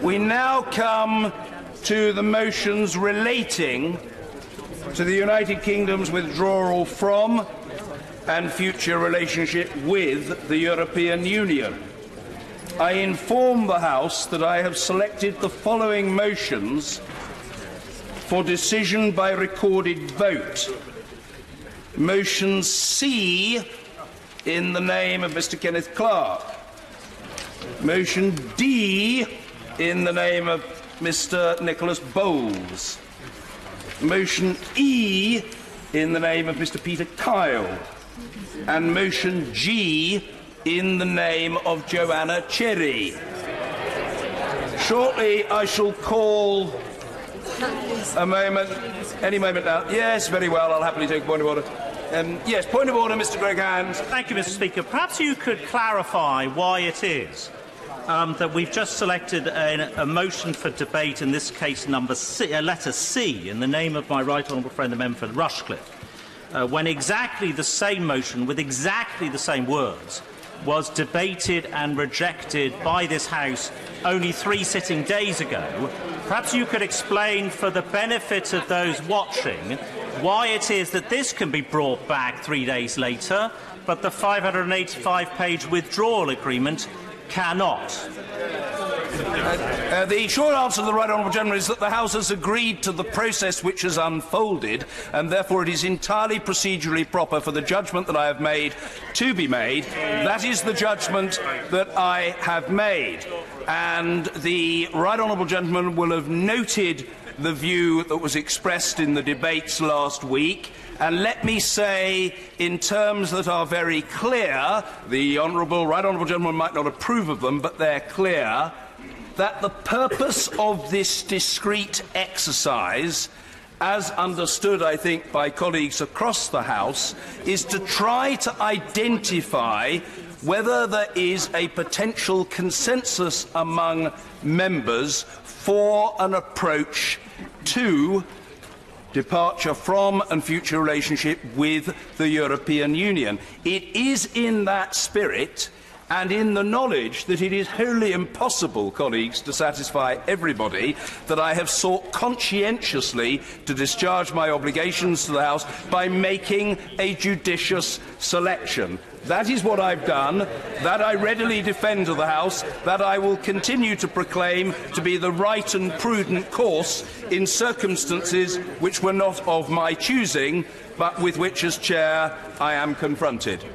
We now come to the motions relating to the United Kingdom's withdrawal from and future relationship with the European Union. I inform the House that I have selected the following motions for decision by recorded vote. Motion C, in the name of Mr. Kenneth Clarke. Motion D, in the name of Mr. Nicholas Bowles. Motion E, in the name of Mr. Peter Kyle. And motion G, in the name of Joanna Cherry. Shortly, I shall call a moment, any moment now. Yes, very well, I'll happily take a point of order. Yes, point of order, Mr. Greg Hands. Thank you, Mr. Speaker. Perhaps you could clarify why it is that we've just selected a motion for debate, in this case number C, letter C, in the name of my right honourable friend, the member for Rushcliffe, when exactly the same motion, with exactly the same words, was debated and rejected by this House only 3 sitting days ago. Perhaps you could explain, for the benefit of those watching, why it is that this can be brought back 3 days later, but the 585-page withdrawal agreement cannot. The short answer to the Right Honourable Gentleman is that the House has agreed to the process which has unfolded, and therefore it is entirely procedurally proper for the judgment that I have made to be made. That is the judgment that I have made. And the Right Honourable Gentleman will have noted the view that was expressed in the debates last week. And let me say, in terms that are very clear, the Right Honourable Gentleman might not approve of them, but they're clear, that the purpose of this discrete exercise, as understood, I think, by colleagues across the House, is to try to identify whether there is a potential consensus among members for an approach to departure from and future relationship with the European Union. It is in that spirit, and in the knowledge that it is wholly impossible, colleagues, to satisfy everybody, that I have sought conscientiously to discharge my obligations to the House by making a judicious selection. That is what I've done. That I readily defend to the House. That I will continue to proclaim to be the right and prudent course in circumstances which were not of my choosing, but with which, as Chair, I am confronted.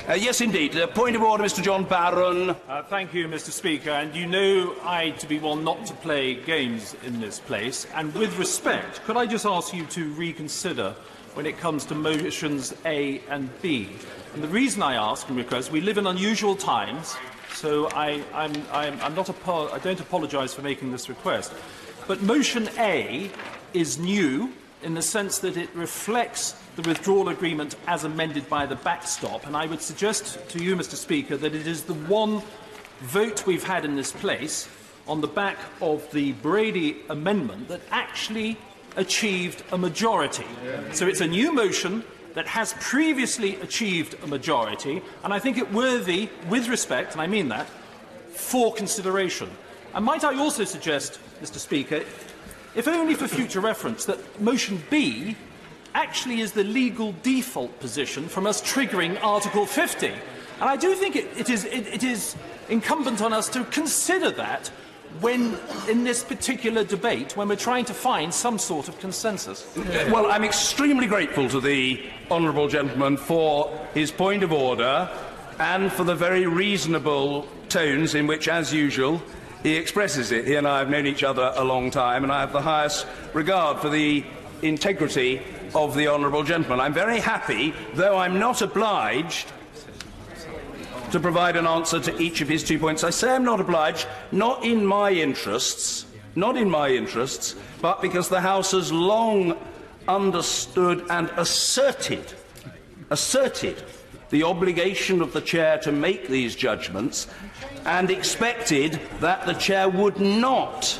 Yes, indeed. Point of order, Mr. John Barron. Thank you, Mr. Speaker. And you know I to be one not to play games in this place. And with respect, could I just ask you to reconsider when it comes to motions A and B? And the reason I ask and request, we live in unusual times, so I don't apologise for making this request. But motion A is new in the sense that it reflects the withdrawal agreement as amended by the backstop, and I would suggest to you, Mr. Speaker, that it is the one vote we've had in this place on the back of the Brady amendment that actually achieved a majority. So it's a new motion that has previously achieved a majority, and I think it worthy, with respect, and I mean that, for consideration. And might I also suggest, Mr. Speaker, if only for future reference, that motion B actually is the legal default position from us triggering Article 50. And I do think it is incumbent on us to consider that when, in this particular debate, when we're trying to find some sort of consensus. Well, I'm extremely grateful to the honourable gentleman for his point of order and for the very reasonable tones in which, as usual, he expresses it. He and I have known each other a long time, and I have the highest regard for the integrity of the honourable gentleman. I'm very happy, though I'm not obliged to provide an answer to each of his 2 points. I say I'm not obliged, not in my interests, but because the House has long understood and asserted the obligation of the Chair to make these judgments, and expected that the Chair would not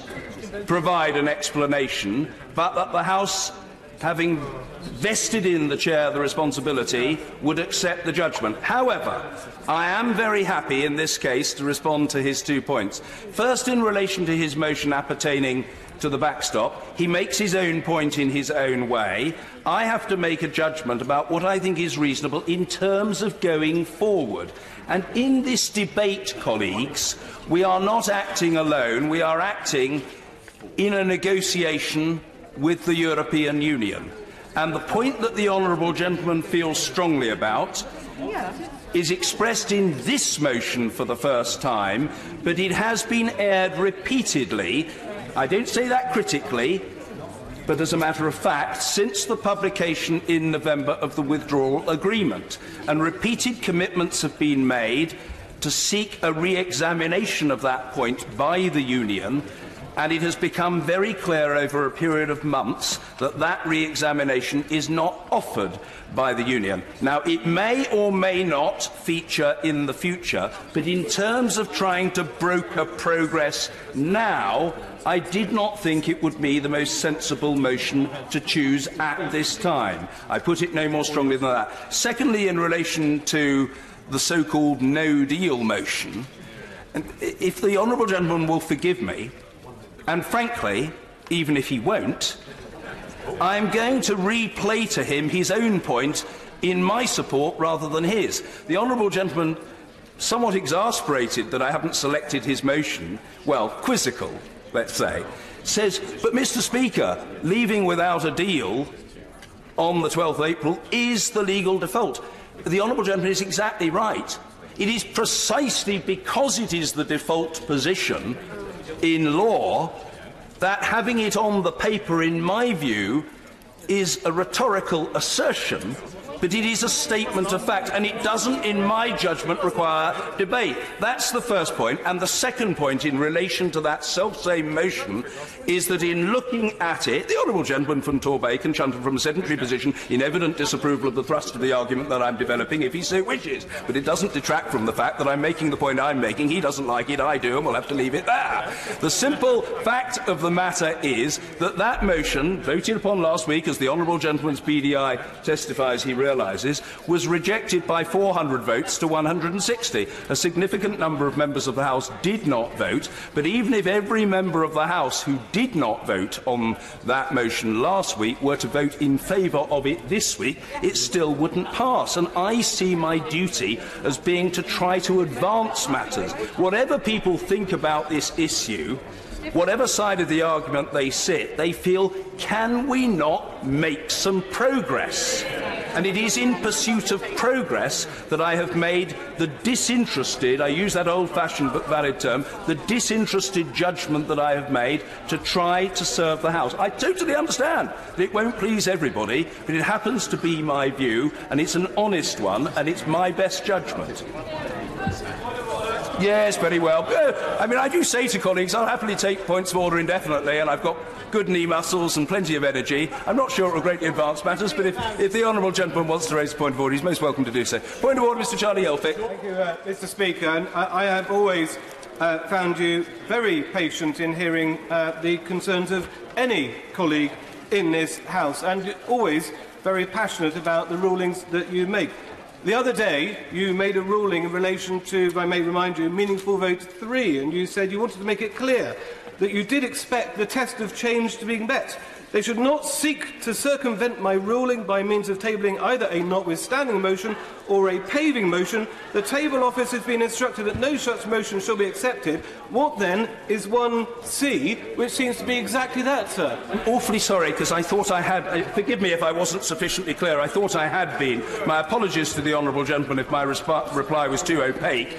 provide an explanation, but that the House having vested in the chair the responsibility, would accept the judgment. However, I am very happy in this case to respond to his 2 points. First, in relation to his motion appertaining to the backstop, he makes his own point in his own way. I have to make a judgment about what I think is reasonable in terms of going forward. And in this debate, colleagues, we are not acting alone. We are acting in a negotiation with the European Union. And the point that the honourable gentleman feels strongly about is expressed in this motion for the first time, but it has been aired repeatedly. I don't say that critically, but as a matter of fact, since the publication in November of the withdrawal agreement. And repeated commitments have been made to seek a re-examination of that point by the Union, and it has become very clear over a period of months that that re-examination is not offered by the Union. Now, it may or may not feature in the future, but in terms of trying to broker progress now, I did not think it would be the most sensible motion to choose at this time. I put it no more strongly than that. Secondly, in relation to the so-called no-deal motion, and if the honourable gentleman will forgive me, and frankly, even if he won't, I'm going to replay to him his own point in my support rather than his. The honourable gentleman, somewhat exasperated that I haven't selected his motion, well, quizzical, let's say, says, but Mr. Speaker, leaving without a deal on the 12th of April is the legal default. The honourable gentleman is exactly right. It is precisely because it is the default position in law that having it on the paper, in my view, is a rhetorical assertion, but it is a statement of fact, and it doesn't, in my judgment, require debate. That's the first point. And the second point in relation to that self-same motion is that in looking at it, the honourable gentleman from Torbay can shunted from a sedentary position in evident disapproval of the thrust of the argument that I'm developing, if he so wishes. But it doesn't detract from the fact that I'm making the point I'm making. He doesn't like it, I do, and we'll have to leave it there. The simple fact of the matter is that that motion, voted upon last week, as the honourable gentleman's PDI testifies he realises, was rejected by 400 votes to 160. A significant number of members of the House did not vote, but even if every member of the House who did not vote on that motion last week were to vote in favour of it this week, it still wouldn't pass. And I see my duty as being to try to advance matters. Whatever people think about this issue, whatever side of the argument they sit, they feel, can we not make some progress? And it is in pursuit of progress that I have made the disinterested, I use that old-fashioned but valid term, the disinterested judgment that I have made to try to serve the House. I totally understand that it won't please everybody, but it happens to be my view, and it's an honest one, and it's my best judgment. Yes, very well. I mean, I do say to colleagues, I'll happily take points of order indefinitely, and I've got good knee muscles and plenty of energy. I'm not sure it will greatly advance matters, but if the honourable gentleman wants to raise a point of order, he's most welcome to do so. Point of order, Mr. Charlie Elphick. Thank you, Mr. Speaker. And I have always found you very patient in hearing the concerns of any colleague in this House, and always very passionate about the rulings that you make. The other day, you made a ruling in relation to, if I may remind you, Meaningful Vote 3, and you said you wanted to make it clear that you did expect the test of change to be met. They should not seek to circumvent my ruling by means of tabling either a notwithstanding motion or a paving motion. The table office has been instructed that no such motion shall be accepted. What, then, is 1C, which seems to be exactly that, sir? I'm awfully sorry, because I thought I had... forgive me if I wasn't sufficiently clear. I thought I had been. My apologies to the honourable gentleman if my reply was too opaque.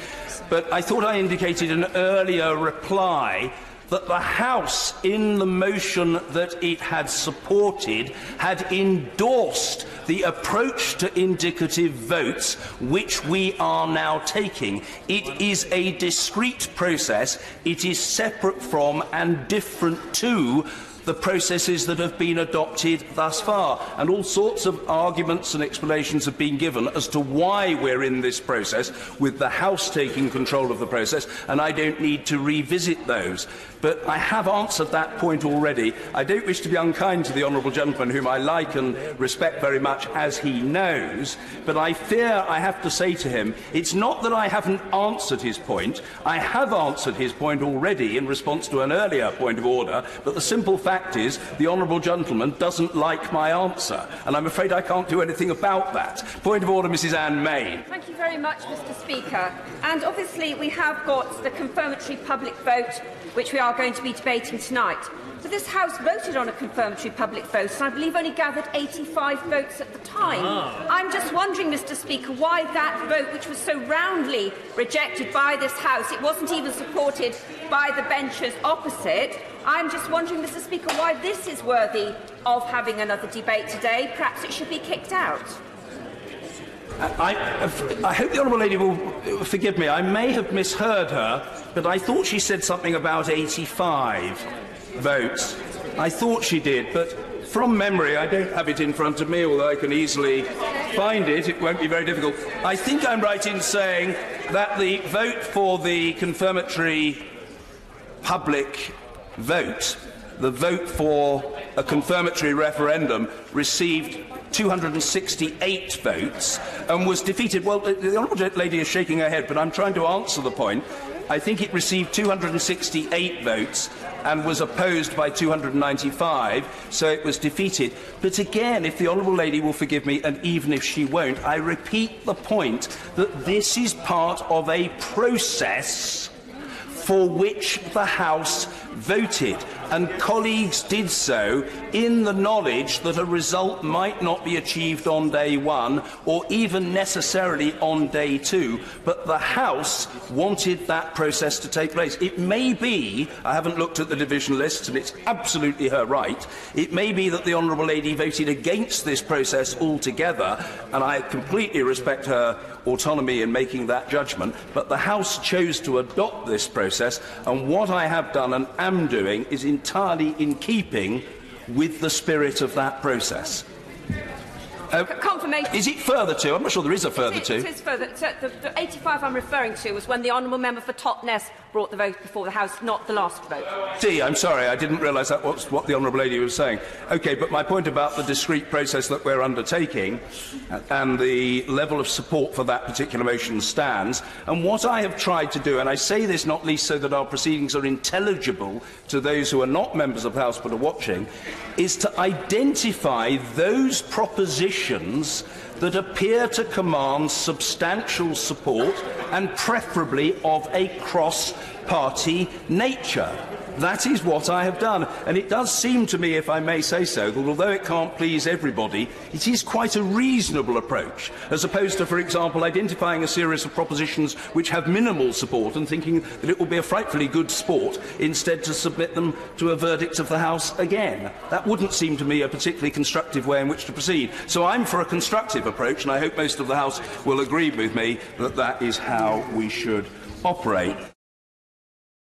But I thought I indicated an earlier reply that the House, in the motion that it had supported, had endorsed the approach to indicative votes which we are now taking. It is a discrete process. It is separate from and different to the processes that have been adopted thus far. And all sorts of arguments and explanations have been given as to why we're in this process, with the House taking control of the process, and I don't need to revisit those. But I have answered that point already. I don't wish to be unkind to the honourable gentleman, whom I like and respect very much, as he knows, but I fear I have to say to him, it's not that I haven't answered his point. I have answered his point already in response to an earlier point of order, but the simple fact is the honourable gentleman doesn't like my answer, and I'm afraid I can't do anything about that. Point of order, Mrs Anne May. Thank you very much, Mr Speaker. And obviously we have got the confirmatory public vote, which we are going to be debating tonight. So this House voted on a confirmatory public vote, and I believe only gathered 85 votes at the time. I'm just wondering, Mr Speaker, why that vote, which was so roundly rejected by this House, it wasn't even supported by the benches opposite. I'm just wondering, Mr Speaker, why this is worthy of having another debate today. Perhaps it should be kicked out. I hope the honourable lady will forgive me. I may have misheard her, but I thought she said something about 85 votes. I thought she did, but from memory, I don't have it in front of me, although I can easily find it. It won't be very difficult. I think I'm right in saying that the vote for the confirmatory public vote, the vote for a confirmatory referendum, received 268 votes and was defeated. Well, the honourable lady is shaking her head, but I'm trying to answer the point. I think it received 268 votes and was opposed by 295, so it was defeated. But again, if the honourable lady will forgive me, and even if she won't, I repeat the point that this is part of a process for which the House voted, and colleagues did so in the knowledge that a result might not be achieved on day one or even necessarily on day two, but the House wanted that process to take place. It may be, I haven't looked at the division lists and it's absolutely her right, it may be that the honourable lady voted against this process altogether, and I completely respect her autonomy in making that judgment, but the House chose to adopt this process, and what I have done and am doing is entirely in keeping with the spirit of that process. Confirmation. Is it further to? I'm not sure there is a further to. It is further. So the 85 I'm referring to was when the honourable member for Totnes brought the vote before the House, not the last vote. I'm sorry, I didn't realise that was what the honourable lady was saying. OK, but my point about the discrete process that we're undertaking and the level of support for that particular motion stands. And what I have tried to do, and I say this not least so that our proceedings are intelligible to those who are not members of the House but are watching, is to identify those propositions that appear to command substantial support and preferably of a cross-party nature. That is what I have done, and it does seem to me, if I may say so, that although it can't please everybody, it is quite a reasonable approach, as opposed to, for example, identifying a series of propositions which have minimal support and thinking that it will be a frightfully good sport instead to submit them to a verdict of the House again. That wouldn't seem to me a particularly constructive way in which to proceed. So I'm for a constructive approach, and I hope most of the House will agree with me that that is how we should operate.